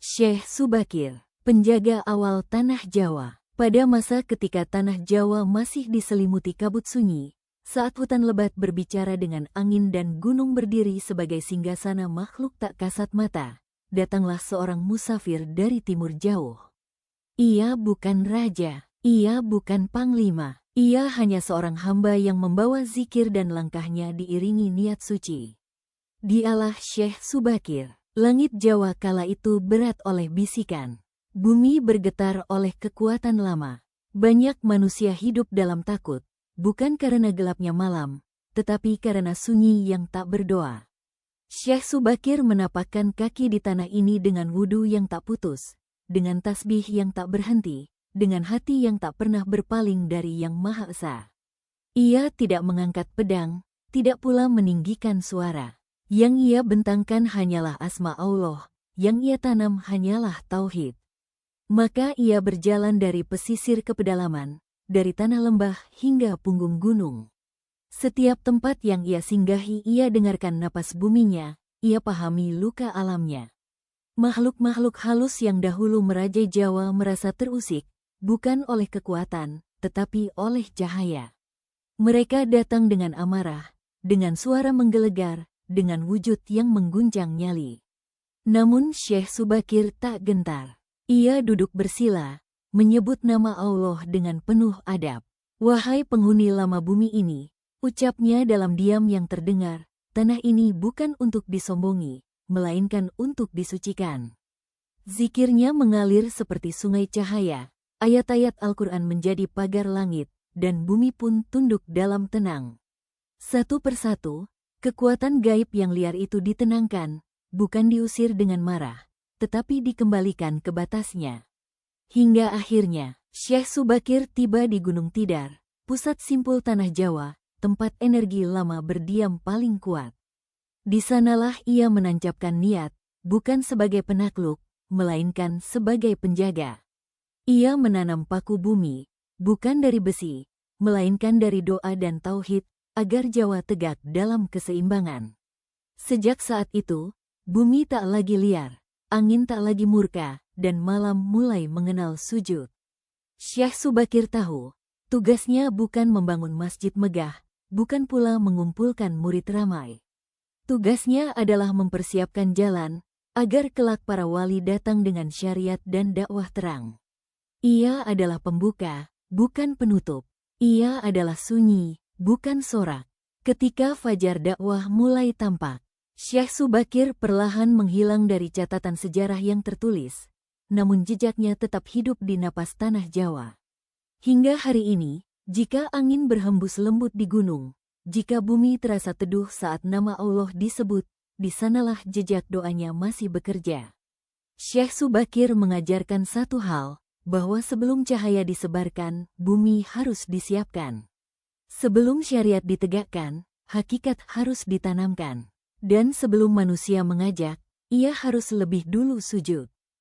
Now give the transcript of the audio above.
Syekh Subakir, penjaga awal Tanah Jawa. Pada masa ketika Tanah Jawa masih diselimuti kabut sunyi, saat hutan lebat berbicara dengan angin dan gunung berdiri sebagai singgasana makhluk tak kasat mata, datanglah seorang musafir dari timur jauh. Ia bukan raja, ia bukan panglima, ia hanya seorang hamba yang membawa zikir dan langkahnya diiringi niat suci. Dialah Syekh Subakir. Langit Jawa kala itu berat oleh bisikan. Bumi bergetar oleh kekuatan lama. Banyak manusia hidup dalam takut, bukan karena gelapnya malam, tetapi karena sunyi yang tak berdoa. Syekh Subakir menapakkan kaki di tanah ini dengan wudu yang tak putus, dengan tasbih yang tak berhenti, dengan hati yang tak pernah berpaling dari Yang Maha Esa. Ia tidak mengangkat pedang, tidak pula meninggikan suara. Yang ia bentangkan hanyalah asma Allah, yang ia tanam hanyalah tauhid. Maka ia berjalan dari pesisir ke pedalaman, dari tanah lembah hingga punggung gunung. Setiap tempat yang ia singgahi ia dengarkan napas buminya, ia pahami luka alamnya. Makhluk-makhluk halus yang dahulu merajai Jawa merasa terusik, bukan oleh kekuatan, tetapi oleh cahaya. Mereka datang dengan amarah, dengan suara menggelegar, dengan wujud yang mengguncang nyali. Namun Syekh Subakir tak gentar. Ia duduk bersila, menyebut nama Allah dengan penuh adab. Wahai penghuni lama bumi ini, ucapnya dalam diam yang terdengar, tanah ini bukan untuk disombongi, melainkan untuk disucikan. Zikirnya mengalir seperti sungai cahaya, ayat-ayat Al-Quran menjadi pagar langit, dan bumi pun tunduk dalam tenang. Satu persatu, kekuatan gaib yang liar itu ditenangkan, bukan diusir dengan marah, tetapi dikembalikan ke batasnya. Hingga akhirnya, Syekh Subakir tiba di Gunung Tidar, pusat simpul Tanah Jawa, tempat energi lama berdiam paling kuat. Di sanalah ia menancapkan niat, bukan sebagai penakluk, melainkan sebagai penjaga. Ia menanam paku bumi, bukan dari besi, melainkan dari doa dan tauhid, agar Jawa tegak dalam keseimbangan. Sejak saat itu, bumi tak lagi liar, angin tak lagi murka, dan malam mulai mengenal sujud. Syekh Subakir tahu, tugasnya bukan membangun masjid megah, bukan pula mengumpulkan murid ramai. Tugasnya adalah mempersiapkan jalan, agar kelak para wali datang dengan syariat dan dakwah terang. Ia adalah pembuka, bukan penutup. Ia adalah sunyi, bukan sorak. Ketika fajar dakwah mulai tampak, Syekh Subakir perlahan menghilang dari catatan sejarah yang tertulis, namun jejaknya tetap hidup di napas Tanah Jawa. Hingga hari ini, jika angin berhembus lembut di gunung, jika bumi terasa teduh saat nama Allah disebut, di sanalah jejak doanya masih bekerja. Syekh Subakir mengajarkan satu hal, bahwa sebelum cahaya disebarkan, bumi harus disiapkan. Sebelum syariat ditegakkan, hakikat harus ditanamkan. Dan sebelum manusia mengajak, ia harus lebih dulu sujud.